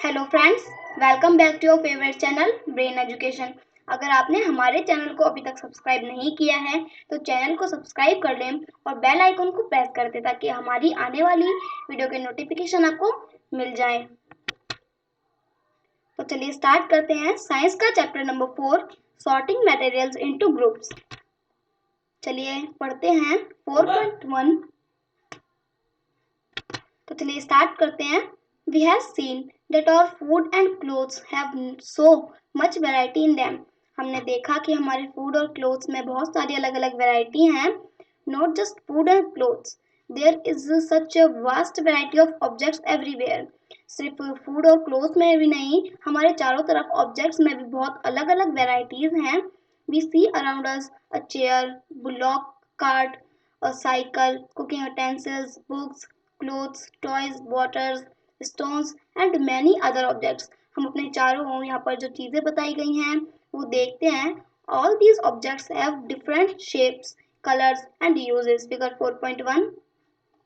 Hello friends, welcome back to your favourite channel brain education. अगर आपने हमारे channel को अभी तक सब्सक्राइब नहीं किया है तो चैनल को सब्सक्राइब कर लें और बेल आइकन को प्रेस कर दें ताकि हमारी आने वाली वीडियो के नोटिफिकेशन आपको मिल जाए। तो चलिए स्टार्ट करते हैं साइंस का chapter number 4, sorting materials into groups. चलिए पढ़ते हैं 4.1। तो चलिए स्टार्ट करते हैं। We have seen that our food and clothes have so much variety in them. हमने देखा कि हमारे फूड और क्लोथ्स में बहुत सारी अलग अलग वैरायटी हैं। Not just food and clothes. There is such a vast variety of objects everywhere. सिर्फ फूड और क्लोथ्स में भी नहीं, हमारे चारों तरफ ऑब्जेक्ट्स में भी बहुत अलग अलग वैरायटीज हैं। We see around us a chair, bullock cart, a cycle, cooking utensils, books, clothes, toys, waters, stones and many other objects. हम अपने चारों ओर यहाँ पर जो चीजें बताई गई हैं वो देखते हैं। All these objects have different shapes, colors and uses. Figure 4.1,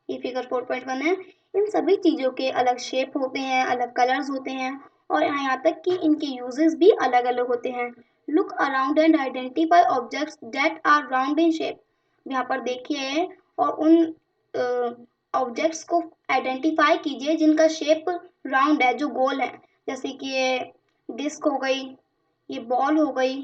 ये फिगर 4.1 है। इन सभी चीजों के अलग शेप होते हैं, अलग कलर्स होते हैं और यहाँ तक कि इनके यूजेस भी अलग अलग होते हैं। Look around and identify objects that are round in shape. यहाँ पर देखिए और उन ऑब्जेक्ट्स को आइडेंटिफाई कीजिए जिनका शेप राउंड है, जो गोल है। जैसे कि ये डिस्क हो गई, ये बॉल हो गई।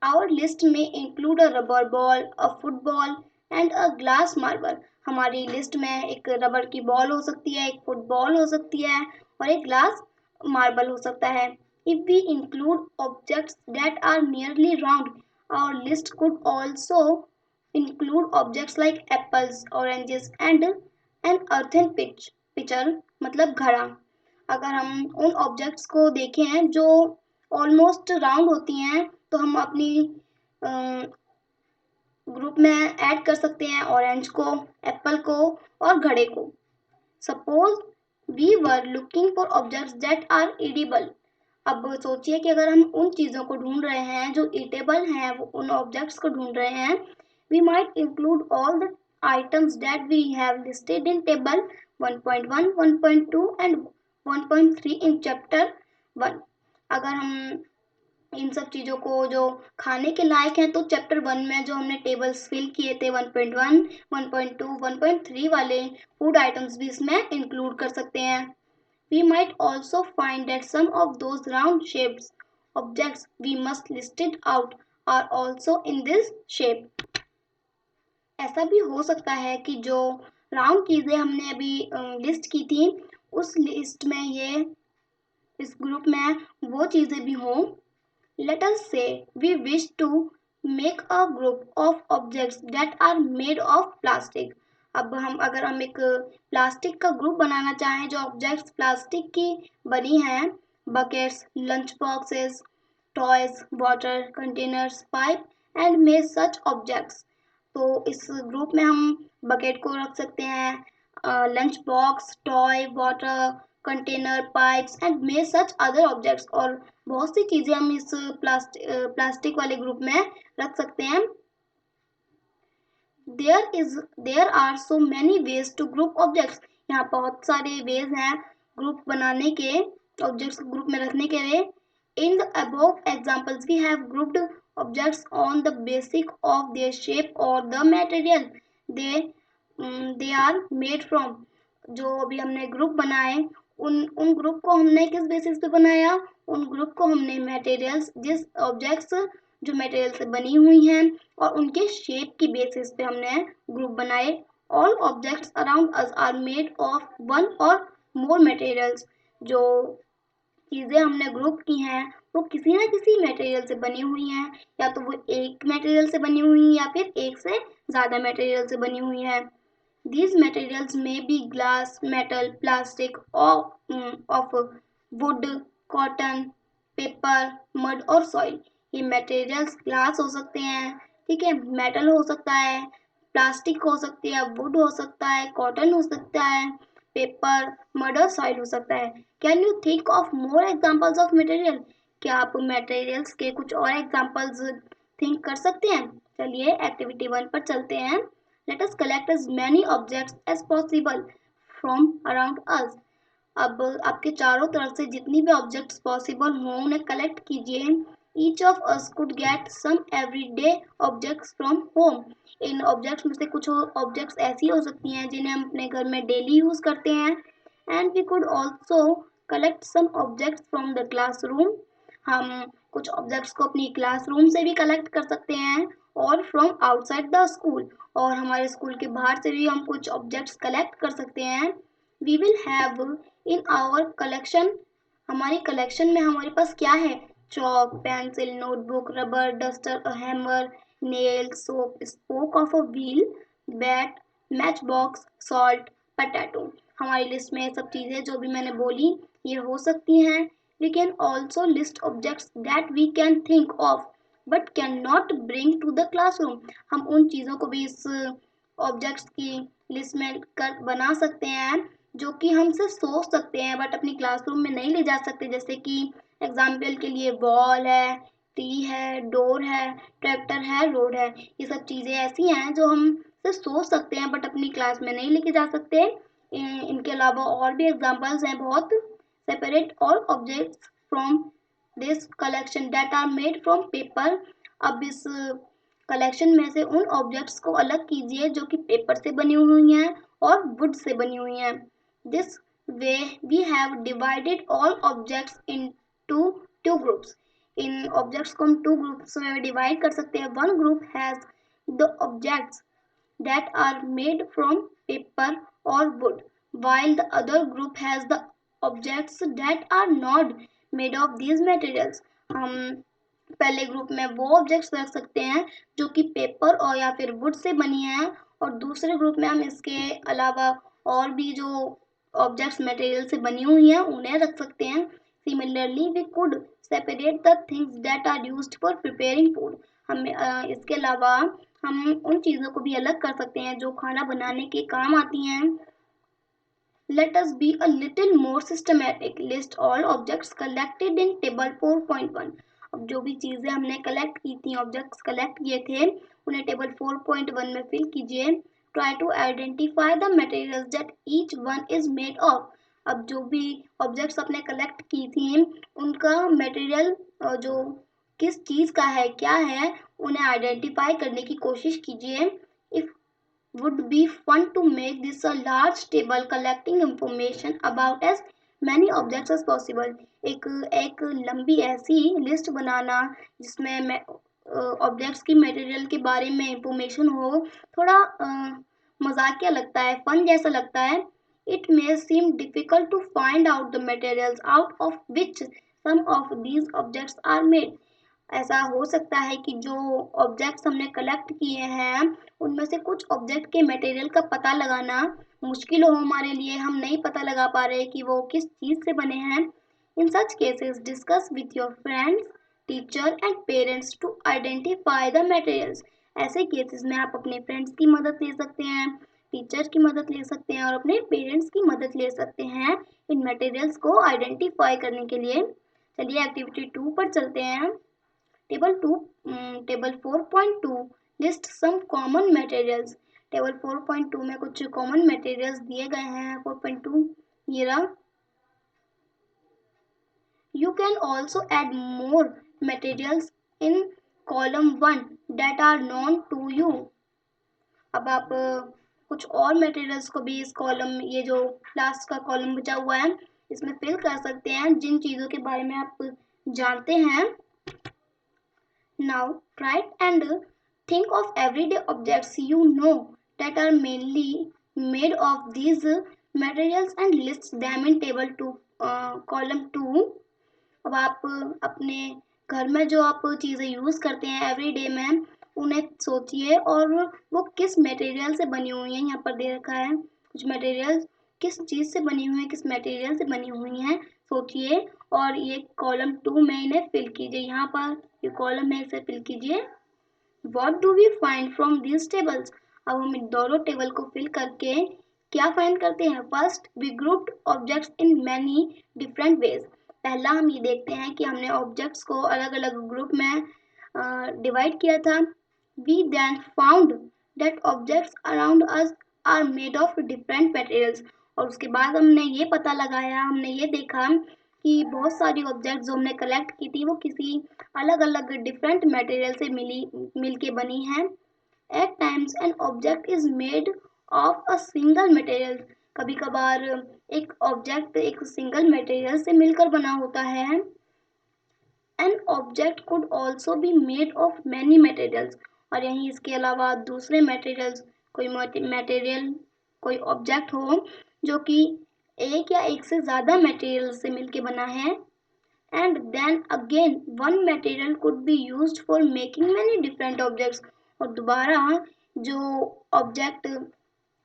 आवर लिस्ट में include a rubber ball, a football and a glass marble. हमारी लिस्ट में एक रबर की बॉल हो सकती है, एक फुटबॉल हो सकती है और एक ग्लास मार्बल हो सकता है। If we include objects that are nearly round, our list could also include objects like apples, oranges and an earthen pitcher मतलब घड़ा। अगर हम उन ऑब्जेक्ट्स को देखें जो ऑलमोस्ट राउंड होती हैं तो हम अपनी ग्रुप में ऐड कर सकते हैं ऑरेंज को, एप्पल को और घड़े को। Suppose we were looking for objects that are edible. अब सोचिए कि अगर हम उन चीज़ों को ढूंढ रहे हैं जो ईटेबल हैं, वो उन ऑब्जेक्ट्स को ढूंढ रहे हैं। We might include all the items that we have listed in table 1.1, 1.2 and 1.3 in chapter 1। अगर हम इन सब चीज़ों को जो खाने के लायक हैं तो चैप्टर 1 में जो हमने टेबल्स फिल किए थे 1.1, 1.2, 1.3 वाले फूड आइटम्स भी इसमें इंक्लूड कर सकते हैं। We might also find that some of those round shaped objects we must listed out are also in this shape। ऐसा भी हो सकता है कि जो राउंड चीज़ें हमने अभी लिस्ट की थी उस लिस्ट में ये इस ग्रुप में वो चीज़ें भी हों। Let us say we wish to make a group of objects that are made of plastic. अब अगर हम एक प्लास्टिक का ग्रुप बनाना चाहें जो ऑब्जेक्ट्स प्लास्टिक की बनी हैं, buckets, lunch boxes, toys, water containers, pipe and may such objects. तो इस ग्रुप में हम बकेट को रख सकते हैं, lunch box, toy, water container, pipes and may such other objects. और बहुत सी चीज़ें हम इस प्लास्टिक वाले ग्रुप में रख सकते हैं। There are so many ways to group objects. यहाँ बहुत सारे वेज हैं ग्रुप बनाने के, ऑब्जेक्ट्स को ग्रुप में रखने के लिए। In the above examples we have grouped objects on the basic of their shape or the material they are made from। जो अभी हमने ग्रुप बनाए उन ग्रुप को हमने किस बेसिस पे बनाया? उन ग्रुप को हमने मटेरियल्स, जिस ऑब्जेक्ट्स जो मटेरियल से बनी हुई हैं और उनके शेप की बेसिस पे हमने ग्रुप बनाए। All objects around us are made of one or more materials. जो चीज़ें हमने ग्रुप की हैं वो किसी ना किसी मटेरियल से बनी हुई हैं, या तो वो एक मटेरियल से बनी हुई हैं या फिर एक से ज़्यादा मटेरियल से बनी हुई हैं। These materials may be glass, metal, plastic or of wood, cotton, paper, mud और soil। ये मटेरियल्स ग्लास हो सकते हैं, ठीक है, मेटल हो सकता है, प्लास्टिक हो सकती है, वुड हो सकता है, कॉटन हो सकता है, पेपर, मड और सॉइल हो सकता है। Can you think of more examples of material? क्या आप मटेरियल्स के कुछ और एग्जाम्पल्स थिंक कर सकते हैं? चलिए एक्टिविटी 1 पर चलते हैं। Let us collect as many objects as possible from around us। अब आपके चारों तरफ से जितनी भी ऑब्जेक्ट्स पॉसिबल हों उन्हें कलेक्ट कीजिए। Each of us could get some everyday objects from home. इन ऑब्जेक्ट्स में से कुछ ऑब्जेक्ट्स ऐसी हो सकती हैं जिन्हें हम अपने घर में डेली यूज करते हैं। And we could also collect some objects from the classroom. हम कुछ ऑब्जेक्ट्स को अपनी क्लासरूम से भी कलेक्ट कर सकते हैं और फ्रॉम आउटसाइड द स्कूल, और हमारे स्कूल के बाहर से भी हम कुछ ऑब्जेक्ट्स कलेक्ट कर सकते हैं। We will have in our collection, हमारी कलेक्शन में हमारे पास क्या है? Chalk, pencil, notebook, rubber, duster, hammer, nail, soap, spoke of a wheel, bat, match box, salt, potato. हमारी लिस्ट में सब चीजें जो भी मैंने बोली ये हो सकती हैं। We can also list objects that we can think of but cannot bring to the classroom. हम उन चीज़ों को भी इस ऑब्जेक्ट्स की लिस्ट में कर बना सकते हैं जो कि हम सिर्फ सोच सकते हैं बट अपनी क्लासरूम में नहीं ले जा सकते, जैसे कि एग्जाम्पल के लिए वॉल है, टी है, डोर है, ट्रैक्टर है, रोड है। ये सब चीज़ें ऐसी हैं जो हम सिर्फ सोच सकते हैं बट अपनी क्लास में नहीं लेके जा सकते। इनके अलावा और भी एग्जाम्पल्स हैं बहुत। Separate all objects from this collection that are made from paper. अब इस कलेक्शन में से उन ऑब्जेक्ट्स को अलग कीजिए जो कि पेपर से बनी हुई हैं और वुड से बनी हुई हैं। This way we have divided all objects into two groups. इन ऑब्जेक्ट्स को हम टू ग्रुप्स में डिवाइड कर सकते हैं। One group has the objects that are made from paper or wood, while the other group has the objects that are not made of these materials. हम पहले group में वो ऑब्जेक्ट्स रख सकते हैं जो कि पेपर और या फिर वुड से बनी हैं, और दूसरे ग्रुप में हम इसके अलावा और भी जो ऑब्जेक्ट्स मटेरियल से बनी हुई हैं उन्हें रख सकते हैं। Similarly we could separate the things that are used for preparing food. हम इसके अलावा हम उन चीज़ों को भी अलग कर सकते हैं जो खाना बनाने के काम आती हैं। Let us be a little more systematic. List all objects collected in table 4.1. अब जो भी चीज़ें हमने कलेक्ट की थी, ऑब्जेक्ट्स कलेक्ट किए थे, उन्हें टेबल 4.1 में फिल कीजिए। Try to identify the materials that each one is made of. अब जो भी ऑब्जेक्ट्स आपने कलेक्ट की थी उनका मटेरियल जो किस चीज़ का है, क्या है, उन्हें आइडेंटिफाई करने की कोशिश कीजिए। If would be fun to make this a large table collecting information about as many objects as possible. एक लंबी ऐसी लिस्ट बनाना जिसमें ऑब्जेक्ट्स की मटेरियल के बारे में इंफॉर्मेशन हो, थोड़ा मजाकिया लगता है, फन जैसा लगता है। It may seem difficult to find out the materials out of which some of these objects are made. ऐसा हो सकता है कि जो ऑब्जेक्ट्स हमने कलेक्ट किए हैं उनमें से कुछ ऑब्जेक्ट के मटेरियल का पता लगाना मुश्किल हो हमारे लिए, हम नहीं पता लगा पा रहे कि वो किस चीज़ से बने हैं। In such cases discuss with your friends, teacher and parents to identify the materials. ऐसे केसेस में आप अपने फ्रेंड्स की मदद ले सकते हैं, टीचर की मदद ले सकते हैं और अपने पेरेंट्स की मदद ले सकते हैं इन मटेरियल्स को आइडेंटिफाई करने के लिए। चलिए एक्टिविटी 2 पर चलते हैं। Table 4.2 list some common materials. Table 4.2 में कुछ कॉमन मटेरियल्स दिए गए हैं। 4.2 ये रहा। You can also add more materials in column 1 that are known to you. अब आप कुछ और मटेरियल्स को भी इस कॉलम, ये जो लास्ट का कॉलम बचा हुआ है, इसमें फिल कर सकते हैं जिन चीज़ों के बारे में आप जानते हैं। Now try and think of everyday objects you know that are mainly made of these materials and list them in table 2 column 2। अब आप अपने घर में जो आप चीज़ें यूज़ करते हैं एवरीडे में उन्हें सोचिए और वो किस मटेरियल से बनी हुई हैं। यहाँ पर दे रखा है कुछ मटेरियल, किस चीज़ से बनी हुई है, किस मटेरियल से बनी हुई हैं, सोचिए और ये कॉलम 2 में इन्हें फिल कीजिए। यहाँ पर ये कॉलम है, इसे फिल कीजिए। What do we find from these tables? अब हम इन दोनों टेबल को फिल करके क्या फाइंड करते हैं? First we grouped objects in many different ways. पहला हम ये देखते हैं कि हमने ऑब्जेक्ट्स को अलग अलग ग्रुप में डिवाइड किया था। We then found that objects around us are made of different materials. और उसके बाद हमने ये पता लगाया, हमने ये देखा कि बहुत सारी ऑब्जेक्ट जो हमने कलेक्ट की थी वो किसी अलग अलग डिफरेंट मटेरियल से मिल के बनी हैं। At times an object is made of a single material, कभी कभार एक ऑब्जेक्ट एक सिंगल मटेरियल से मिलकर बना होता है। An object could also be made of many materials, और यहीं इसके अलावा दूसरे मटेरियल्स, कोई मटेरियल कोई ऑब्जेक्ट हो जो कि एक या एक से ज़्यादा मटेरियल से मिलके बना है। And then again one material could be used for making many different objects, और दोबारा जो ऑब्जेक्ट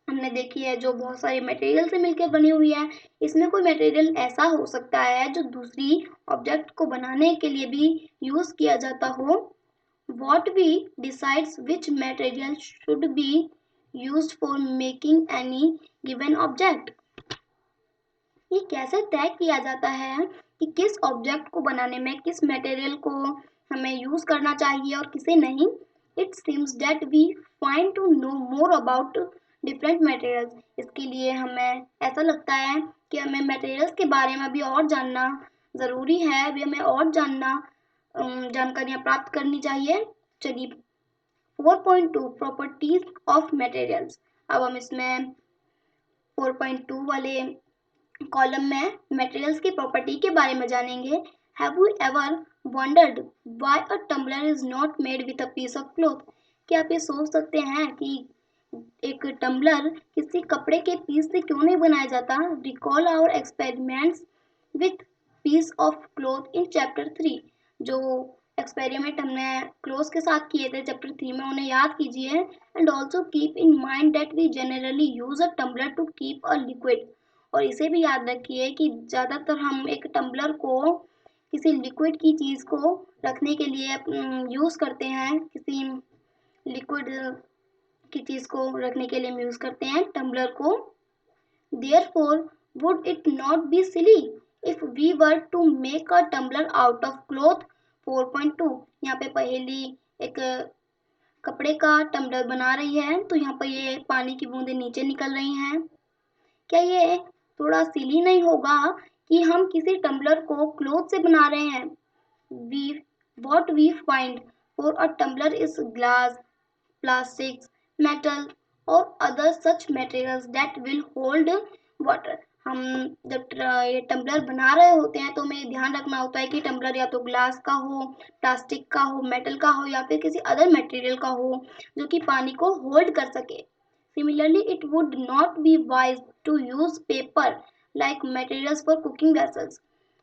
हमने देखी है जो बहुत सारे मटेरियल से मिलकर बनी हुई है, इसमें कोई मटेरियल ऐसा हो सकता है जो दूसरी ऑब्जेक्ट को बनाने के लिए भी यूज किया जाता हो। What we decides which material should be used for making any given object, ये कैसे तय किया जाता है कि किस ऑब्जेक्ट को बनाने में किस मटेरियल को हमें यूज करना चाहिए और किसे नहीं। It seems that we find to know more about different materials, इसके लिए हमें ऐसा लगता है कि हमें मटेरियल्स के बारे में भी और जानना ज़रूरी है, अभी हमें और जानकारियाँ प्राप्त करनी चाहिए। चलिए 4.2 प्रॉपर्टीज ऑफ मटेरियल्स, अब हम इसमें 4.2 वाले कॉलम में मटेरियल्स की प्रॉपर्टी के बारे में जानेंगे। Have you ever wondered why a tumbler is not made with a piece of cloth, क्या आप ये सोच सकते हैं कि एक टम्बलर किसी कपड़े के पीस से क्यों नहीं बनाया जाता। Recall our experiments with piece of cloth in chapter 3, जो एक्सपेरिमेंट हमने क्लोथ के साथ किए थे चैप्टर 3 में, उन्हें याद कीजिए। And also keep in mind that we generally use a tumbler to keep a liquid, और इसे भी याद रखिए कि ज़्यादातर हम एक टम्बलर को किसी लिक्विड की चीज़ को रखने के लिए यूज़ करते हैं, किसी लिक्विड की चीज़ को रखने के लिए हम यूज़ करते हैं टम्बलर को। Therefore, would it not be silly if we were to make a tumbler out of cloth? 4.2, यहाँ पे पहेली एक कपड़े का टम्बलर बना रही है, तो यहाँ पर ये पानी की बूंदें नीचे निकल रही हैं। क्या ये थोड़ा सिली नहीं होगा कि हम किसी टम्बलर को क्लोथ से बना रहे हैं। We what we find for a tumbler is glass, plastics, metal or other such materials that will hold water। हम जब ये टम्बलर बना रहे होते हैं तो हमें ध्यान रखना होता है कि टम्बलर या तो ग्लास का हो, प्लास्टिक का हो, मेटल का हो या फिर किसी अदर मटेरियल का हो जो कि पानी को होल्ड कर सके। Similarly, it would not be wise to use paper like materials for cooking vessels।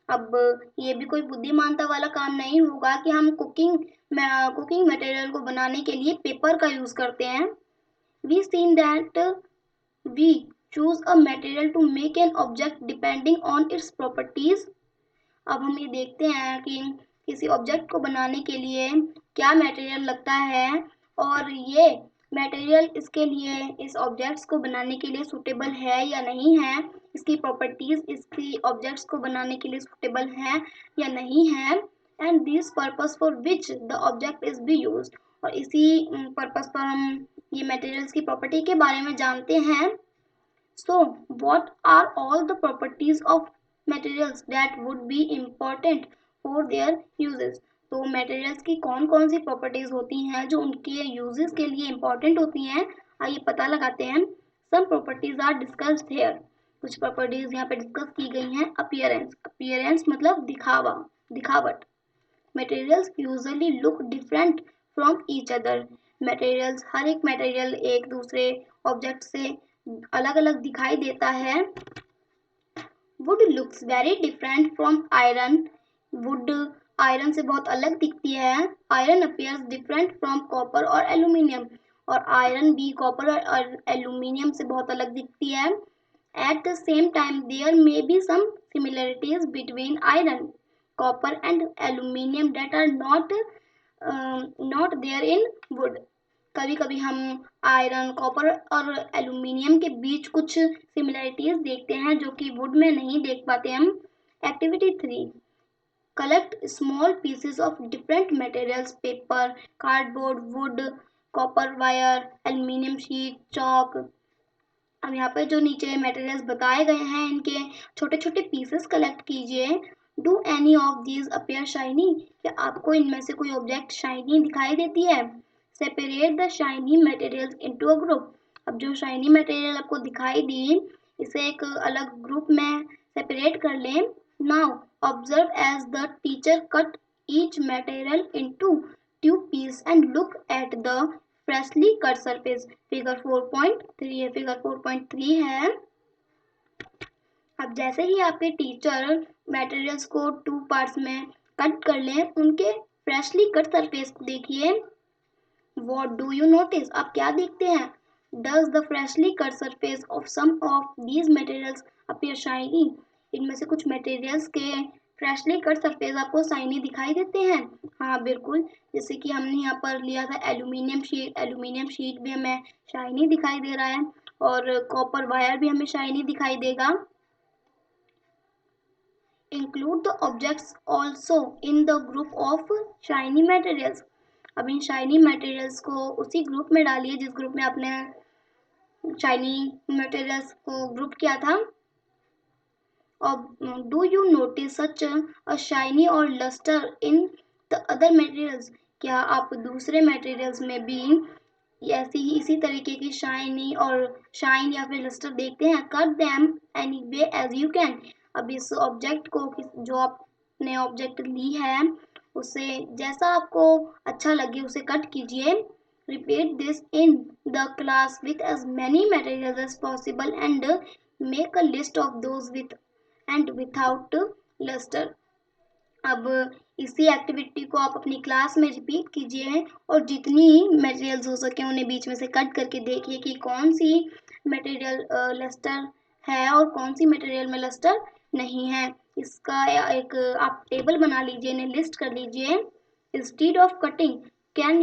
अब ये भी कोई बुद्धिमानता वाला काम नहीं होगा कि हम कुकिंग मटेरियल को बनाने के लिए पेपर का यूज करते हैं। We seen that we choose a material to make an object depending on its properties। अब हम ये देखते हैं कि किसी ऑब्जेक्ट को बनाने के लिए क्या मटेरियल लगता है, और ये मटेरियल इसके लिए इस ऑब्जेक्ट्स को बनाने के लिए सूटेबल है या नहीं है, इसकी प्रॉपर्टीज इसकी ऑब्जेक्ट्स को बनाने के लिए सूटेबल है या नहीं है। And this purpose for which the object is B use, और इसी पर्पस पर हम ये मटेरियल्स की प्रॉपर्टी के बारे में जानते हैं। So, what are all the properties of materials that would be important for their uses? तो materials की कौन कौन सी properties होती हैं जो उनके uses के लिए important होती हैं, आइए पता लगाते हैं। Some properties are discussed here। कुछ properties यहाँ पे discuss की गई हैं। Appearance मतलब दिखावा, दिखावट। Materials usually look different from each other। Materials, हर एक material एक दूसरे object से अलग अलग दिखाई देता है। Wood looks very different from iron। Wood iron से बहुत अलग दिखती है। Iron appears different from copper और aluminium, और आयरन भी कॉपर और एल्यूमिनियम से बहुत अलग दिखती है। At the same time, there may be some similarities between iron, copper and aluminium that are not there in wood। कभी कभी हम आयरन, कॉपर और एल्यूमिनियम के बीच कुछ सिमिलरिटीज देखते हैं जो कि वुड में नहीं देख पाते हम। Activity 3, collect small pieces of different materials, paper, cardboard, would, copper wire, aluminium sheet, chalk. अब यहाँ पे जो नीचे मटेरियल्स बताए गए हैं इनके छोटे छोटे पीसेस कलेक्ट कीजिए। Do any of these appear shiny? क्या आपको इनमें से कोई ऑब्जेक्ट शाइनी दिखाई देती है? Separate the shiny materials into a group. अब जो शाइनी मटेरियल आपको दिखाई दी इसे एक अलग ग्रुप में सेपरेट कर लें। Now observe as the teacher cut each material into two piece and look at the freshly cut surface। Figure 4.3 है, फिगर 4.3 है। अब जैसे ही आपके टीचर मटेरियल्स को टू पार्ट्स में कट कर लें उनके फ्रेशली कट सरफेस को देखिए। What do you notice? आप क्या देखते हैं? Does the freshly cut surface of some of these materials appear shiny? इनमें से कुछ मटेरियल्स के फ्रेशली कट सरफेस आपको शाइनी दिखाई देते हैं। हाँ बिल्कुल, जैसे कि हमने यहाँ पर लिया था एल्यूमिनियम शीट भी हमें शाइनी दिखाई दे रहा है और कॉपर वायर भी हमें शाइनी दिखाई देगा। Include the objects also in the group of shiny materials। अब इन शाइनी मटेरियल्स को उसी ग्रुप में डालिए जिस ग्रुप में आपने शाइनी मटेरियल्स को ग्रुप किया था। और do you notice such a shiny और lustre in the other materials? क्या आप दूसरे मटेरियल्स में भी ऐसी ही इसी तरीके की शाइन या फिर लस्टर देखते हैं? Cut them any way as you can. अब इस ऑब्जेक्ट को जो आपने ऑब्जेक्ट ली है उसे जैसा आपको अच्छा लगे उसे कट कीजिए। Repeat this in the class with as many materials as possible and make a list of those with and without lustre. अब इसी एक्टिविटी को आप अपनी क्लास में रिपीट कीजिए और जितनी मटेरियल्स हो सके उन्हें बीच में से कट करके देखिए कि कौन सी मटेरियल लस्टर है और कौन सी मटेरियल में लस्टर नहीं है। इसका एक आप टेबल बना लीजिए, इन्हें लिस्ट कर लीजिए। Instead of cutting can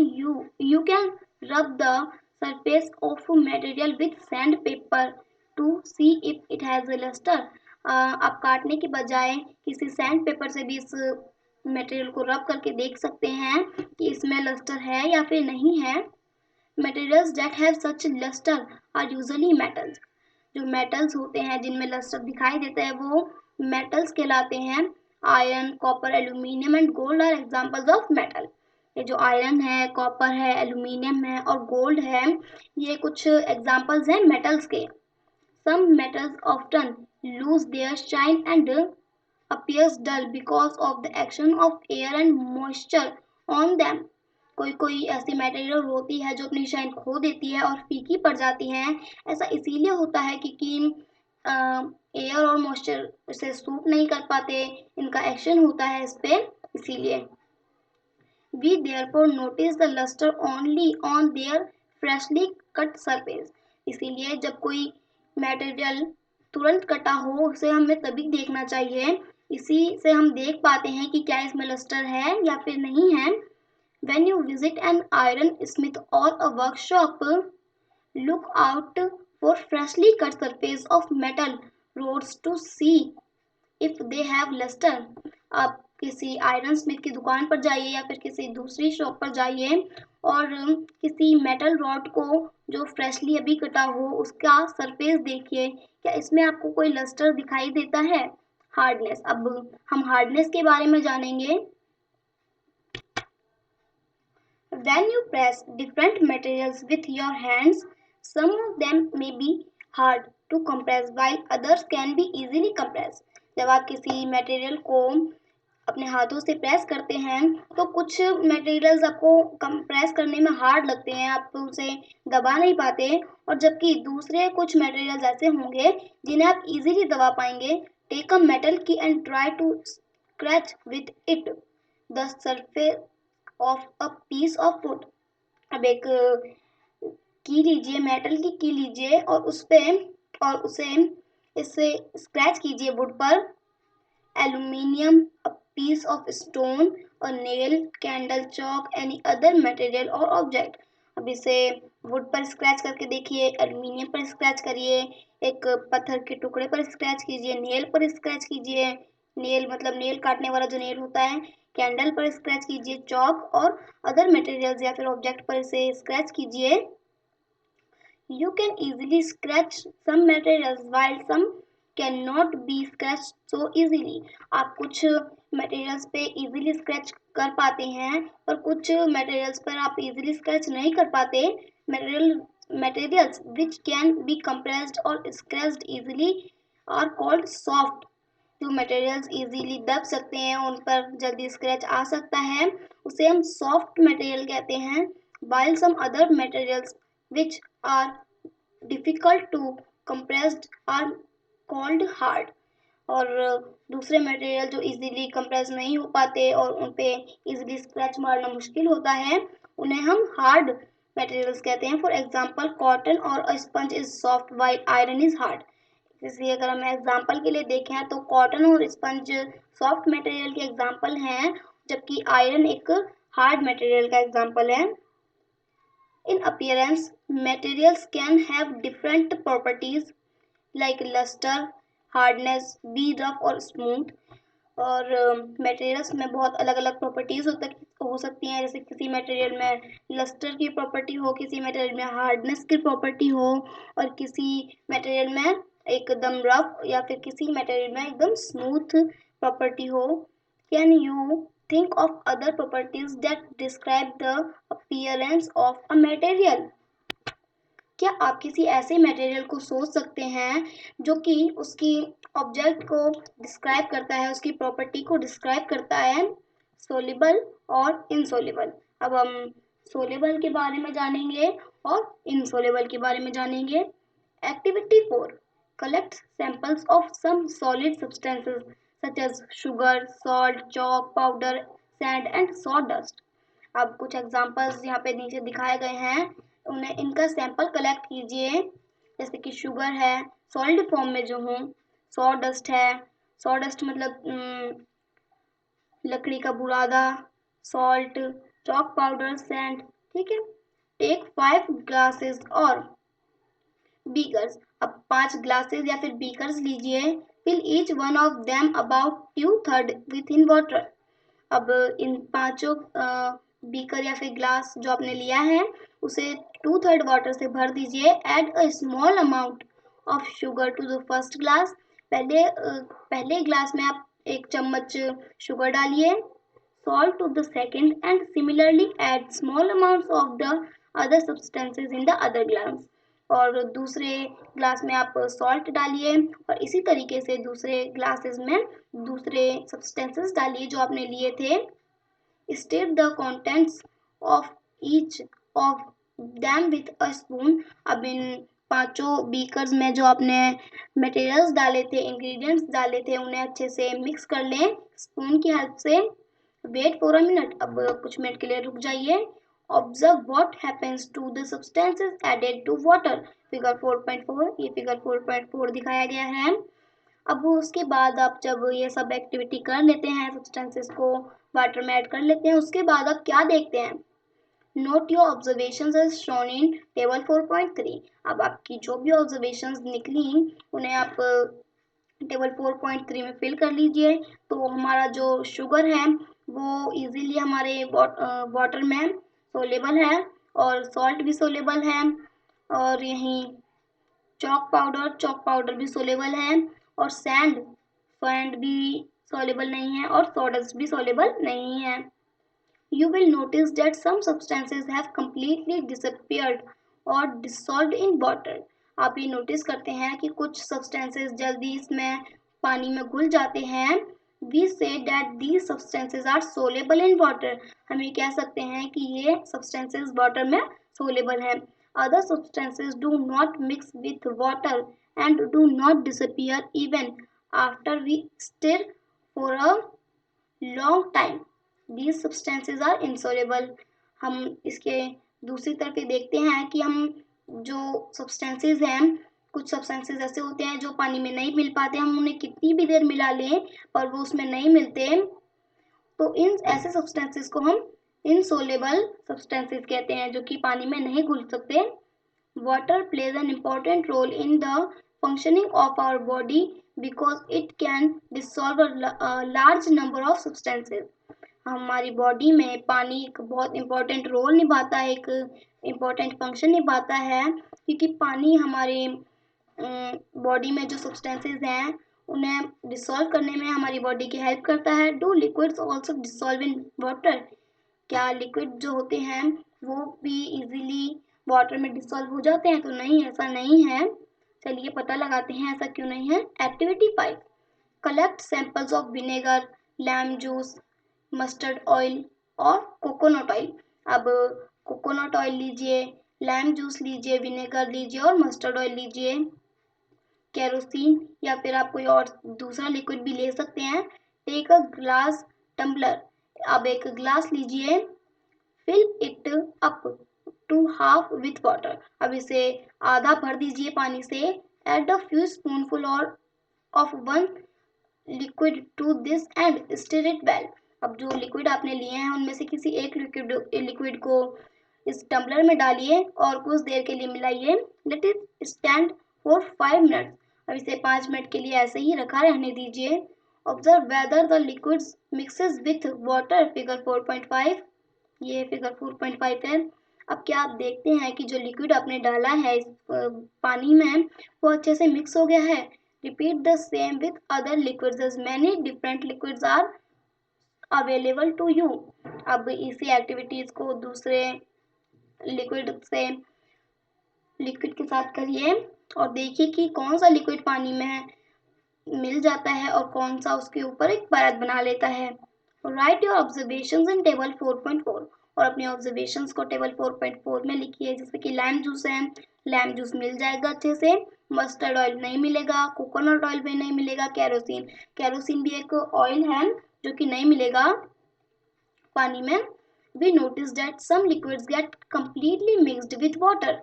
you can rub the surface of material with sand paper to see if it has a lustre. आप काटने के बजाय किसी सैंड पेपर से भी इस मटेरियल को रब करके देख सकते हैं कि इसमें लस्टर है या फिर नहीं है। Materials that have such lustre are usually metals. जो मेटल्स होते हैं जिनमें लस्टर दिखाई देता है वो मेटल्स कहलाते हैं। Iron, copper, aluminium and gold are examples of metal. ये जो आयरन है, कॉपर है, एल्यूमिनियम है और गोल्ड है, ये कुछ एग्जांपल्स हैं मेटल्स के। Some metals often lose their shine and appears dull because of the action of air and moisture on them। कोई कोई ऐसी मटेरियल होती है जो अपनी शाइन खो देती है और फीकी पड़ जाती हैं। ऐसा इसीलिए होता है क्योंकि एयर और मॉइस्चर इसे सूट नहीं कर पाते, इनका एक्शन होता है इस पे, इसीलिए। We therefore notice the luster only on their freshly cut surface। इसीलिए जब कोई मटेरियल तुरंत कटा हो उसे हमें तभी देखना चाहिए। इसी से हम देख पाते हैं कि क्या इसमें लस्टर है या फिर नहीं है। When you visit an iron smith or a workshop, look out for freshly cut surface of metal rods to see if they have luster। आप किसी आयरन स्मिथ की दुकान पर जाइए या फिर किसी दूसरी शॉप पर जाइए और किसी मेटल रॉड को जो फ्रेशली अभी कटा हो उसका सरफेस देखिए, क्या इसमें आपको कोई लस्टर दिखाई देता है? हार्डनेस, अब हम हार्डनेस के बारे में जानेंगे। When you press different materials with your hands, some of them may be hard to compress while others can be easily compressed। जब आप किसी मटेरियल को अपने हाथों से प्रेस करते हैं तो कुछ मटेरियल्स आपको कंप्रेस करने में हार्ड लगते हैं, आप उसे दबा नहीं पाते, और जबकि दूसरे कुछ मटेरियल्स ऐसे होंगे जिन्हें आप इजीली दबा पाएंगे। Take a metal key and try to scratch with it the surface of a piece of wood. अब एक की लीजिए, मेटल की लीजिए और उस पे और उसे इससे स्क्रैच कीजिए वुड पर। Aluminium, a piece of stone, a nail, candle, chalk, any other material और ऑब्जेक्ट। अब इसे वुड पर स्क्रैच करके देखिए, एल्यूमिनियम पर स्क्रैच करिए, एक पत्थर के टुकड़े पर स्क्रैच कीजिए, नेल पर स्क्रैच कीजिए, नेल मतलब नेल काटने वाला जो नेल होता है, कैंडल पर स्क्रैच कीजिए, चॉक और अदर मटेरियल्स या फिर ऑब्जेक्ट पर इसे स्क्रैच कीजिए। You can easily scratch some materials while some cannot be scratched so easily. आप कुछ materials पे easily scratch कर पाते हैं और कुछ materials पर आप easily scratch नहीं कर पाते. Materials which can be compressed or scratched easily are called soft. जो मटेरियल्स इजीली दब सकते हैं, उन पर जल्दी स्क्रैच आ सकता है, उसे हम सॉफ्ट मटेरियल कहते हैं. while some other materials which are difficult to compressed are called hard. और दूसरे मटेरियल जो इजीली कंप्रेस नहीं हो पाते और उन पे इजीली स्क्रैच मारना मुश्किल होता है, उन्हें हम हार्ड मटेरियल्स कहते हैं. फॉर एग्जांपल कॉटन और sponge is soft while iron is hard. इसलिए अगर हम एग्जांपल के लिए देखें तो कॉटन और स्पंज सॉफ्ट मटेरियल के एग्जांपल हैं, जबकि आयरन एक हार्ड मटेरियल का एग्जांपल है. इन appearance materials can have different properties like luster, hardness, be rough और smooth. और मटेरियल्स में बहुत अलग अलग प्रॉपर्टीज हो सकती हैं. जैसे किसी मटेरियल में लस्टर की प्रॉपर्टी हो, किसी मटेरियल में हार्डनेस की प्रॉपर्टी हो और किसी मटेरियल में एकदम रफ या फिर किसी मटेरियल में एकदम स्मूथ प्रॉपर्टी हो. Can you think of other properties that describe the appearance of a material? क्या आप किसी ऐसे मटेरियल को सोच सकते हैं जो कि उसकी ऑब्जेक्ट को डिस्क्राइब करता है, उसकी प्रॉपर्टी को डिस्क्राइब करता है? सोल्यूबल और इनसोल्यूबल. अब हम सोल्यूबल के बारे में जानेंगे और इनसोल्यूबल के बारे में जानेंगे. Activity 4. Collect samples of some solid substances such as sugar, salt, chalk powder, sand and sawdust. अब कुछ एग्जांपल्स यहाँ पे नीचे दिखाए गए हैं, उन्हें इनका सैंपल कलेक्ट कीजिए. जैसे कि शुगर है सॉलिड फॉर्म में जो हूँ, सॉडस्ट है, सॉडस्ट मतलब लकड़ी का बुरादा, सॉल्ट, चॉक पाउडर, सैंड. ठीक है. टेक 5 ग्लासेस और बीकर्स. अब 5 ग्लासेस या फिर बीकर्स लीजिए. Fill each one of them about 2/3 with in water. अब इन पांचों बीकर या फिर ग्लास जो आपने लिया है उसे 2/3 वाटर से भर दीजिए. Add a small amount of sugar to the first glass. पहले ग्लास में आप 1 चम्मच शुगर डालिए. Salt to the second and similarly add small amounts of the other substances in the other glass. और दूसरे ग्लास में आप सॉल्ट डालिए और इसी तरीके से दूसरे ग्लासेस में दूसरे सब्सटेंसेस डालिए जो आपने लिए थे. Stir the contents of each of them with a spoon. अब इन पांचों बीकर्स में जो आपने मटेरियल्स डाले थे, इंग्रेडिएंट्स डाले थे, उन्हें अच्छे से मिक्स कर लें स्पून की हेल्प से. Wait for a minute. अब कुछ मिनट के लिए रुक जाइए. Observe what happens to the substances added to water. Figure 4.4. ये फिगर 4.4 दिखाया गया है. अब उसके बाद आप जब ये सब एक्टिविटी कर लेते हैं, सब्सटेंसेस को वाटर में ऐड कर लेते हैं, उसके बाद आप क्या देखते हैं? Note your observations as shown in table 4.3. अब आपकी जो भी ऑब्जर्वेशंस निकली उन्हें आप टेबल 4.3 में फिल कर लीजिए. तो हमारा जो शुगर है वो इजीली हमारे वाटर में सोलेबल है और सॉल्ट भी सोलेबल है. और यहीं चॉक पाउडर भी सोलेबल है. और सैंड भी सोलेबल नहीं है और सोडस्ट भी सोलेबल नहीं है. You will notice that some substances have completely disappeared or dissolved in water. आप ये नोटिस करते हैं कि कुछ सब्सटेंसेस जल्दी इसमें पानी में घुल जाते हैं. We say that these substances are soluble in water. हम ये कह सकते हैं कि ये सब्सटेंसेस वाटर में सोलेबल हैं. Other substances do not mix with water and do not disappear even after we stir for a long time. These substances are insoluble. हम इसके दूसरी तरफ ये देखते हैं कि हम जो सब्सटेंसेस हैं, कुछ सब्सटेंसेस ऐसे होते हैं जो पानी में नहीं मिल पाते. हम उन्हें कितनी भी देर मिला लें पर वो उसमें नहीं मिलते. तो इन ऐसे सब्सटेंसेस को हम इनसोलेबल सब्सटेंसेस कहते हैं जो कि पानी में नहीं घुल सकते. Water plays an important role in the functioning of our body because it can dissolve a large number of substances. हमारी बॉडी में पानी एक बहुत इम्पोर्टेंट रोल निभाता है, एक इम्पोर्टेंट फंक्शन निभाता है, क्योंकि पानी हमारे बॉडी में जो सब्सटेंसेस हैं उन्हें डिसॉल्व करने में हमारी बॉडी की हेल्प करता है। Do liquids also dissolve in water? क्या लिक्विड जो होते हैं वो भी इजीली वाटर में डिसॉल्व हो जाते हैं? तो नहीं, ऐसा नहीं है। चलिए पता लगाते हैं ऐसा क्यों नहीं है। Activity 5, collect samples of vinegar, lemon juice, mustard oil और कोकोनट ऑयल। अब कोकोनट ऑयल लीजिए, लैम जूस लीजिए, विनेगर लीजिए और मस्टर्ड ऑयल लीजिए, केरोसिन या फिर आप कोई और दूसरा लिक्विड भी ले सकते हैं। टेक अ ग्लास टम्बलर, अब एक ग्लास लीजिए, fill it up to half with water, अब इसे आधा भर दीजिए पानी से। एड अ फ्यू स्पूनफुल और of one liquid to this and stir it well. अब जो लिक्विड आपने लिए हैं उनमें से किसी एक लिक्विड को इस टम्बलर में डालिए और कुछ देर के लिए मिलाइए। Let it stand for 5 minutes, अब इसे 5 मिनट के लिए ऐसे ही रखा रहने दीजिए। Observe whether the liquids mixes with water, figure 4.5। ये फिगर 4.5 है। अब क्या आप देखते हैं कि जो लिक्विड आपने डाला है इस पानी में वो अच्छे से मिक्स हो गया है। Repeat the same with other liquids as many different liquids are available to you. अब इसी एक्टिविटीज को दूसरे लिक्विड के साथ करिए और देखिए कि कौन सा लिक्विड पानी में मिल जाता है और कौन सा उसके ऊपर एक परत बना लेता है। Right your observations in table 4.4, और अपने ऑब्जर्वेशंस को टेबल 4.4 में लिखिए। जैसे कि लैम जूस है, लैम जूस मिल जाएगा अच्छे से, मस्टर्ड ऑयल नहीं मिलेगा, कोकोनट ऑयल भी नहीं मिलेगा, केरोसिन, केरोसिन भी एक ऑयल है जो कि नहीं मिलेगा पानी में। We notice that some liquids get completely mixed with water,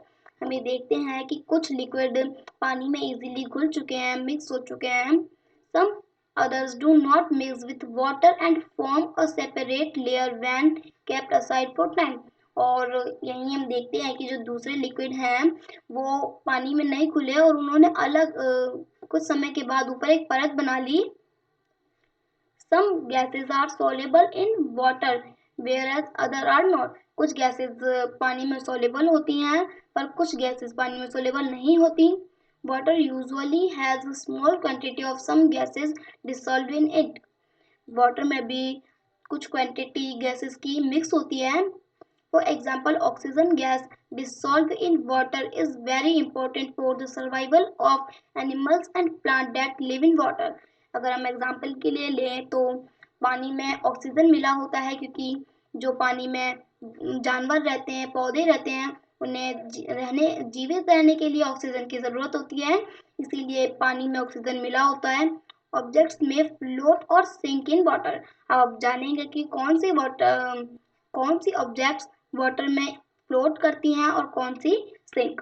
हमें देखते हैं कि कुछ लिक्विड पानी में इजीली घुल चुके हैं, मिक्स हो चुके हैं। सम others do not mix with water and form a separate layer when kept aside for time, और यही हम देखते हैं कि जो दूसरे लिक्विड हैं वो पानी में नहीं घुले और उन्होंने अलग कुछ समय के बाद ऊपर एक परत बना ली। Some gases are soluble in water whereas other are not, कुछ गैसेस पानी में soluble होती हैं पर कुछ गैसेस पानी में soluble नहीं होती। Water usually has a small quantity of some gases dissolved in it, water में भी कुछ क्वांटिटी गैसेस की मिक्स होती है। For example oxygen gas dissolved in water is very important for the survival of animals and plant that live in water। अगर हम example के लिए लें तो पानी में ऑक्सीजन मिला होता है क्योंकि जो पानी में जानवर रहते हैं, पौधे रहते हैं, उन्हें जीवित रहने के लिए ऑक्सीजन की ज़रूरत होती है, इसीलिए पानी में ऑक्सीजन मिला होता है। ऑब्जेक्ट्स में फ्लोट और सिंक इन वाटर, अब आप जानेंगे कि कौन सी ऑब्जेक्ट्स वाटर में फ्लोट करती हैं और कौन सी sink.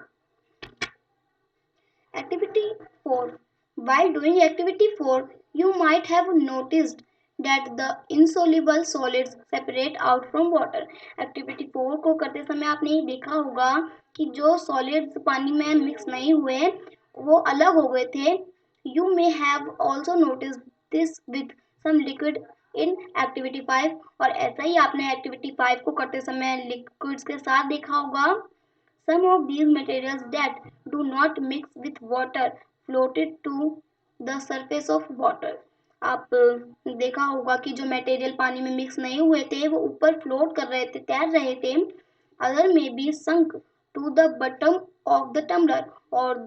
Activity 4. While doing activity 4, you might have noticed that the insoluble solids separate out from water। Activity 4 को करते समय आपने ये देखा होगा कि जो solids पानी में मिक्स नहीं हुए वो अलग हो गए थे। You may have also noticed this with some liquid in activity 5, और ऐसा ही आपने activity 5 को करते समय liquids के साथ देखा होगा। Some of these materials that do not mix with water floated to the surface of water। आप देखा होगा कि जो मटेरियल पानी में मिक्स नहीं हुए थे वो ऊपर फ्लोट कर रहे थे, तैर रहे थे। Other may be sunk to the bottom of the tumbler, और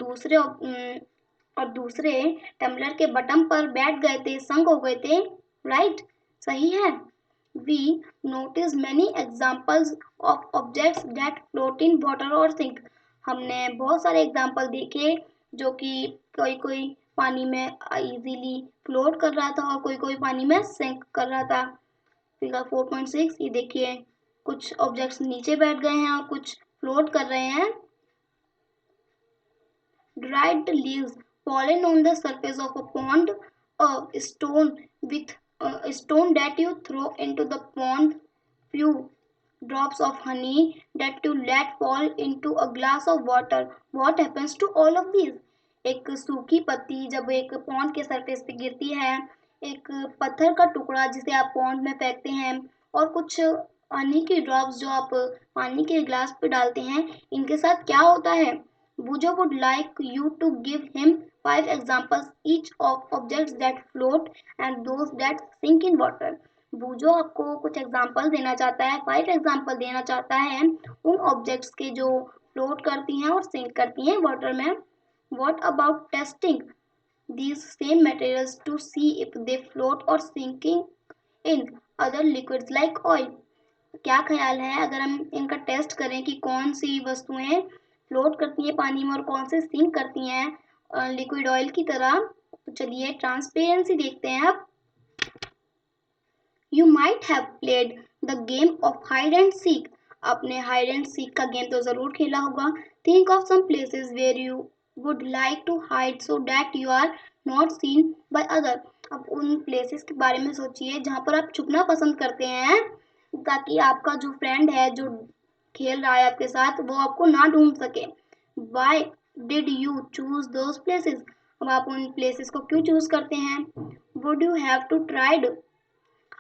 दूसरे टम्बलर के बटन पर बैठ गए थे, संक हो गए थे। राइट, सही है। We notice many examples of objects that float in water or sink। हमने बहुत सारे एग्जाम्पल देखे जो कि कोई कोई पानी में इजीली फ्लोट कर रहा था और कोई कोई पानी में सिंक कर रहा था। फिगर 4.6, ये देखिए कुछ ऑब्जेक्ट्स नीचे बैठ गए हैं और कुछ फ्लोट कर रहे हैं। Dried leaves fallen on the surface of a pond, a stone a stone that you throw into the pond, few drops of honey that you let fall into a glass of water, what happens to all of these? एक सूखी पत्ती जब एक pond के surface पे गिरती है, एक पत्थर का टुकड़ा जिसे आप पॉन्ड में फेंकते हैं और कुछ पानी की ड्रॉप्स जो आप पानी के ग्लास पे डालते हैं, इनके साथ क्या होता है? Bujo would like you to give him 5 examples each of objects that float and those that sink in water. बूजो आपको कुछ एग्जाम्पल देना चाहता है, 5 एग्जाम्पल देना चाहता है उन ऑब्जेक्ट्स के जो फ्लोट करती हैं और सिंक करती हैं वाटर में. What about testing these same materials to see if they float or sinking in other liquids like oil? क्या ख्याल है अगर हम इनका टेस्ट करें कि कौन सी वस्तुएं फ्लोट करती हैं पानी में और कौन से सिंक करती हैं लिक्विड ऑयल की तरह. तो चलिए ट्रांसपेरेंसी देखते हैं अब. You might have played the game of hide and seek. आपने हाइड एंड सीक का गेम तो जरूर खेला होगा. Think of some places where you would like to hide so that you are not seen by other. अब उन places के बारे में सोचिए जहाँ पर आप छुपना पसंद करते हैं ताकि आपका जो फ्रेंड है जो खेल रहा है आपके साथ वो आपको ना ढूंढ सके. Why did you choose those places? अब आप उन प्लेसेस को क्यों चूज करते हैं? Would you have to tried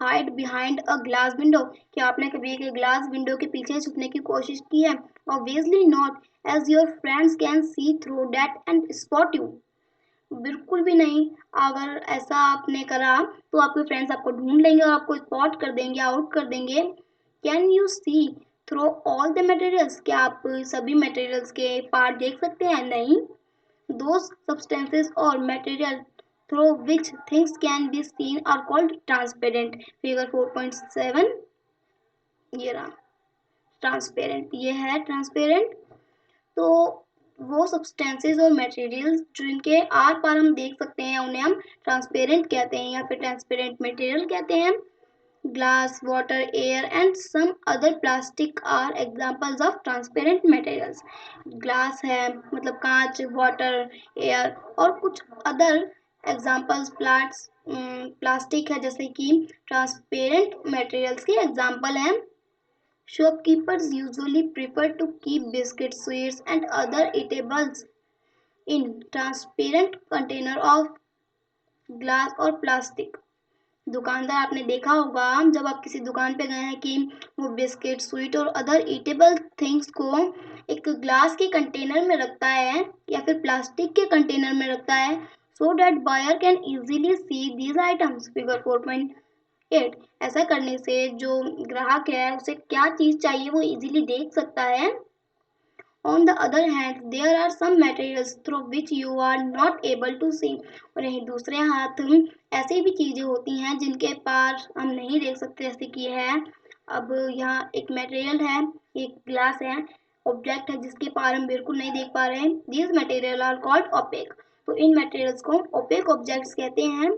hide behind a glass window? क्या आपने कभी एक ग्लास विंडो के पीछे छुपने की कोशिश की है? Obviously not, as your friends can see through that and spot you. बिल्कुल भी नहीं. अगर ऐसा आपने करा तो आपके फ्रेंड्स आपको ढूंढ लेंगे और आपको स्पॉट कर देंगे, आउट कर देंगे. Can you see through all the materials? क्या आप सभी मटेरियल्स के पार्ट देख सकते हैं? नहीं. दोज सब्सटेंसेस और material through which things can be seen are called transparent. Figure 4.7 ये रहा ट्रांसपेरेंट. ये है ट्रांसपेरेंट. तो वो सब्सटेंसेस और मटेरियल्स जिनके आर पार हम देख सकते हैं उन्हें हम ट्रांसपेरेंट कहते हैं या फिर ट्रांसपेरेंट मटेरियल कहते हैं. Glass, water, air and some other plastic are examples of transparent materials. Glass है मतलब कांच, वाटर, एयर और कुछ अदर एग्जांपल्स प्लास्टिक है जैसे कि ट्रांसपेरेंट मटेरियल्स के एग्जांपल हैं. Shopkeepers usually prefer to keep biscuits, sweets, and other eatables in transparent container of glass or plastic. दुकानदार आपने देखा होगा जब आप किसी दुकान पे गए हैं कि वो बिस्किट, स्वीट और अदर ईटेबल थिंग्स को एक ग्लास के कंटेनर में रखता है या फिर प्लास्टिक के कंटेनर में रखता है so that buyer can easily see these items. Figure 4.8. ऐसा करने से जो ग्राहक है उसे क्या चीज चाहिए वो इजीली देख सकता है. On the other hand, there are some materials through which you are not able to see. और यहीं दूसरे हाथ ऐसी भी चीजें होती हैं जिनके पार हम नहीं देख सकते जैसे कि है. अब यहाँ एक मटेरियल है, एक ग्लास है, ऑब्जेक्ट है जिसके पार हम बिल्कुल नहीं देख पा रहे हैं. These material are called opaque. तो इन मटेरियल्स को opaque objects कहते हैं.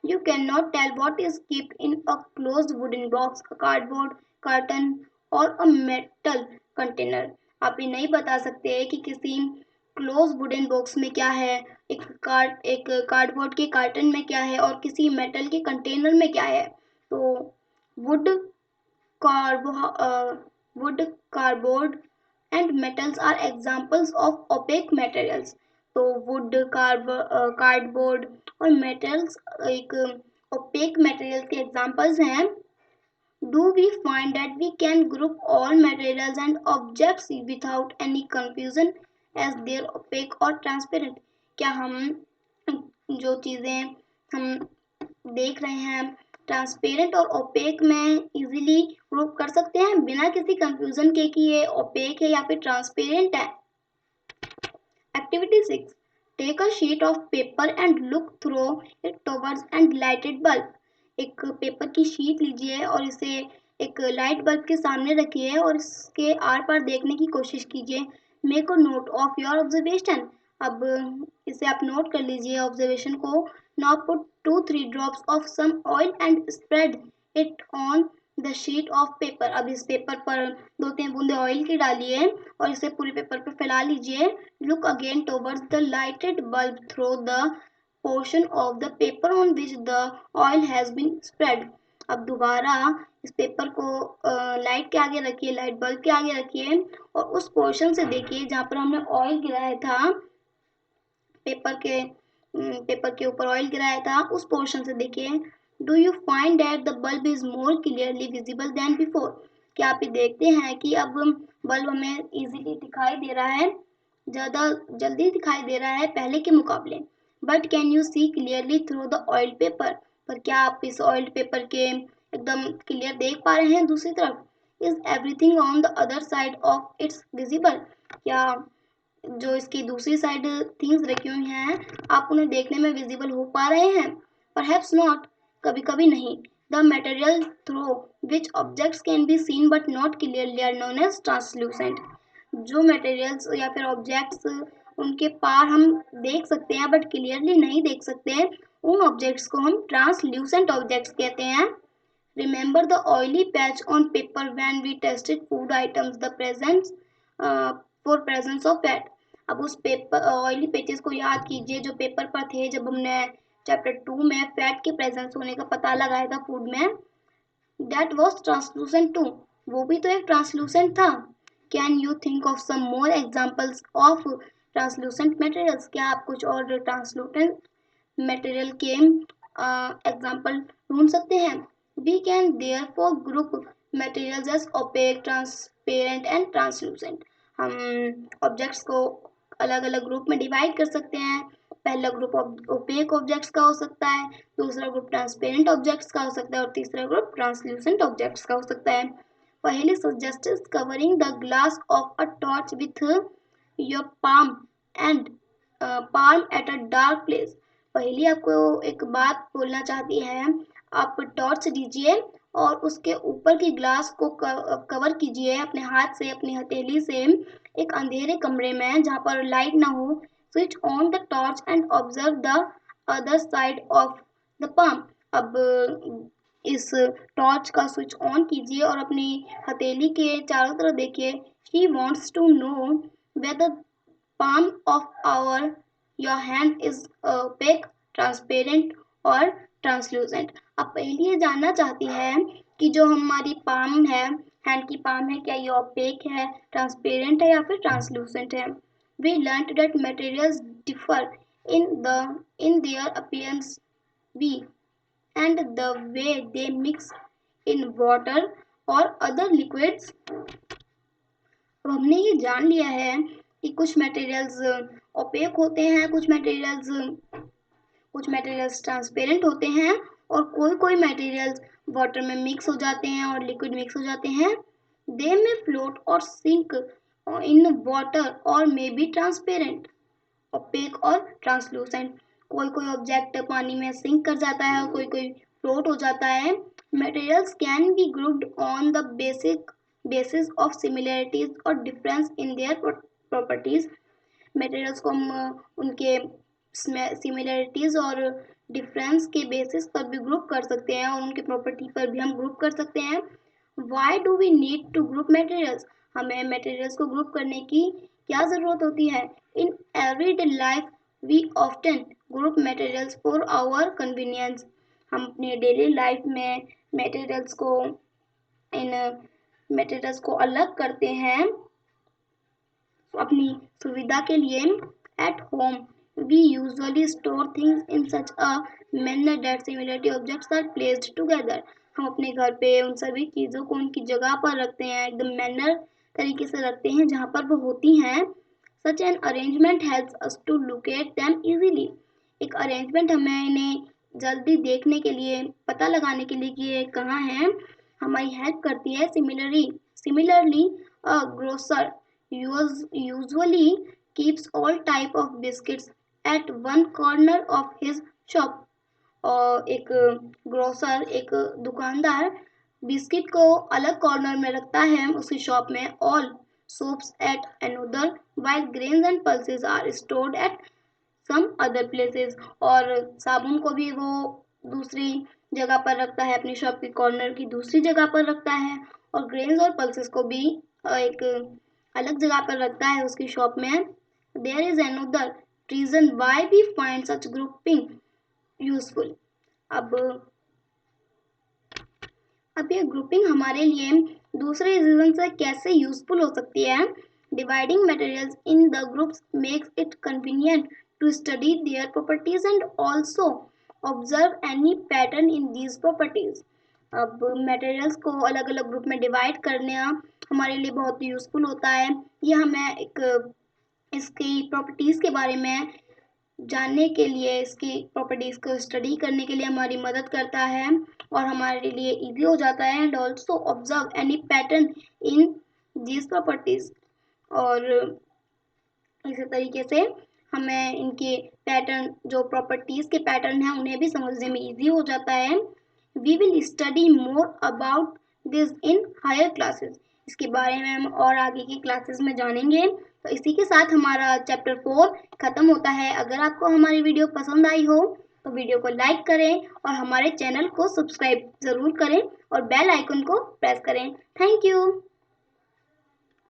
You cannot tell what is kept in a closed wooden box, a cardboard, carton or a metal container. आप ये नहीं बता सकते कि किसी क्लोज वुडन बॉक्स में क्या है, एक कार्डबोर्ड के कार्टन में क्या है और किसी मेटल के कंटेनर में क्या है. तो would wood, cardboard and metals are examples of opaque materials. तो wood, cardboard और metals एक opaque materials के examples हैं. Do we find that we can group all materials and objects without any confusion as they're opaque or transparent? क्या हम जो चीज़ें हम देख रहे हैं ट्रांसपेरेंट और ओपेक में इजीली ग्रुप कर सकते हैं बिना किसी कंफ्यूजन के कि ये ओपेक है या फिर ट्रांसपेरेंट है. Activity 6. Take a sheet of paper and look through it towards and lighted bulb. एक पेपर की शीट लीजिए और इसे एक लाइट बल्ब के सामने रखिए और इसके आर पार देखने की कोशिश कीजिए. Make a note of your observation. अब इसे आप नोट कर लीजिए ऑब्जर्वेशन को. Now put 2-3 drops of some oil and spread it on the sheet of paper. अब इस पेपर पर 2-3 बूंदे ऑयल की डालिए और इसे पूरे पेपर पर फैला लीजिए. Look again towards the lighted bulb through the portion of the paper on which the oil has been spread. अब दोबारा इस पेपर को लाइट के आगे रखिए, लाइट बल्ब के आगे रखिए और उस पोर्शन से देखिए जहाँ पर हमने ऑयल गिराया था, पेपर के ऊपर ऑयल गिराया था, उस पोर्शन से देखिए. Do you find that the bulb is more clearly visible than before? क्या आप ये देखते हैं कि अब बल्ब हमें इजीली दिखाई दे रहा है, ज़्यादा जल्दी दिखाई दे रहा है पहले के मुकाबले? But can you see clearly through the oil paper? पर क्या आप इस ऑयल पेपर के एकदम क्लियर देख पा रहे हैं दूसरी तरफ? Is everything on the other side of its visible? क्या जो इसकी दूसरी साइड थिंग्स रखी हुई हैं आप उन्हें देखने में विजिबल हो पा रहे हैं? परहैप्स नॉट, कभी कभी नहीं। The material through which objects can be seen but not clearly are known as translucent. जो मटेरियल्स या फिर ऑब्जेक्ट्स उनके पार हम देख सकते हैं बट क्लियरली नहीं देख सकते हैं, उन ऑब्जेक्ट्स को हम ट्रांसल्यूसेंट ऑब्जेक्ट्स कहते हैं। Remember the oily patch on paper when we tested food items, the presence for presence of fat. अब उस पेपर ऑयली पेजेस को याद कीजिए जो पेपर पर थे जब हमने चैप्टर 2 में फैट के प्रेजेंस होने का पता लगाया था फूड में। दैट वॉज ट्रांसलूसेंट टू, वो भी तो एक ट्रांसलूसेंट था। Can you think of some more examples of translucent materials? क्या आप कुछ और ट्रांसलूसेंट मटेरियल के एग्जाम्पल ढूंढ सकते हैं? We can therefore group materials as opaque, transparent and translucent. हम ऑब्जेक्ट्स को अलग अलग ग्रुप में डिवाइड कर सकते हैं। पहला ग्रुप ओपेक ऑब्जेक्ट्स का हो सकता है, दूसरा ग्रुप ट्रांसपेरेंट ऑब्जेक्ट्स का हो सकता है और तीसरा ग्रुप ट्रांसल्यूसेंट ऑब्जेक्ट्स का हो सकता है। पहले suggested covering the glass of a torch with your palm and palm at a dark place. पहली आपको एक बात बोलना चाहती है, आप टॉर्च दीजिए और उसके ऊपर की ग्लास को कवर कीजिए अपने हाथ से, अपनी हथेली से, एक अंधेरे कमरे में जहाँ पर लाइट ना हो। Switch on the torch and observe the other side of the palm. अब इस टॉर्च का स्विच ऑन कीजिए और अपनी हथेली के चारों तरफ देखिए। She wants to know whether palm of your hand is opaque, transparent और translucent। अब पहली ये जानना चाहती है कि जो हमारी पाम है, हैंड की पाम है, क्या ये ओपेक है, ट्रांसपेरेंट है या फिर ट्रांसलूसेंट है? We learnt that materials differ in their appearance we and the way they mix in water or other liquids। अब हमने ये जान लिया है कि कुछ मटेरियल्स ओपेक होते हैं, कुछ मटेरियल्स ट्रांसपेरेंट होते हैं और कोई मटेरियल्स वाटर में मिक्स हो जाते हैं और लिक्विड मिक्स हो जाते हैं। दे में फ्लोट और सिंक इन वाटर और मे बी ट्रांसपेरेंट, ओपेक और ट्रांसलूसेंट। कोई ऑब्जेक्ट पानी में सिंक कर जाता है और कोई फ्लोट हो जाता है। Materials can be grouped on the basis of similarities और difference in their properties. Materials को हम उनके सिमिलरिटीज और डिफरेंस के बेसिस पर भी ग्रुप कर सकते हैं और उनके प्रॉपर्टी पर भी हम ग्रुप कर सकते हैं। Why do we need to group materials? हमें मटेरियल्स को ग्रुप करने की क्या ज़रूरत होती है? In everyday life we often group materials for our convenience. हम अपने डेली लाइफ में मटेरियल्स को इन मटेरियल्स को अलग करते हैं अपनी सुविधा के लिए। At home we usually store things in such a manner that similarity objects are placed together. हम अपने घर पे उन सभी चीज़ों को उनकी जगह पर रखते हैं, एकदम मैनर तरीके से रखते हैं जहाँ पर वो होती हैं। Such an arrangement helps us to locate them easily. एक अरेंजमेंट हमें इन्हें जल्दी देखने के लिए, पता लगाने के लिए कि ये कहाँ हैं, हमारी हेल्प करती है। Similarly a grocer usually keeps all type of biscuits at one corner of his shop। और एक ग्रोसर, एक दुकानदार बिस्किट को अलग कॉर्नर में रखता है उसकी शॉप में। All soaps at another while grains and pulses are stored at some other places। और साबुन को भी वो दूसरी जगह पर रखता है, अपनी शॉप की कॉर्नर की दूसरी जगह पर रखता है और ग्रेन्स और पल्सेस को भी एक अलग जगह पर रखता है उसकी शॉप में। There is another reason why we find such grouping useful. अब ये ग्रुपिंग हमारे लिए दूसरे रीजन से कैसे यूजफुल हो सकती है? Dividing materials in the groups makes it convenient to study their properties and also observe any pattern in these properties. अब मटेरियल्स को अलग अलग ग्रुप में डिवाइड करना हमारे लिए बहुत यूजफुल होता है। ये हमें एक इसकी प्रॉपर्टीज के बारे में जानने के लिए, इसकी प्रॉपर्टीज को स्टडी करने के लिए हमारी मदद करता है और हमारे लिए इजी हो जाता है। And also observe any pattern in these properties. और इसी तरीके से हमें इनके पैटर्न, जो प्रॉपर्टीज के पैटर्न हैं, उन्हें भी समझने में इजी हो जाता है। We will study more about this in higher classes. इसके बारे में हम और आगे की क्लासेस में जानेंगे। तो इसी के साथ हमारा चैप्टर 4 खत्म होता है। अगर आपको हमारी वीडियो पसंद आई हो तो वीडियो को लाइक करें और हमारे चैनल को सब्सक्राइब ज़रूर करें और बेल आइकन को प्रेस करें। Thank you.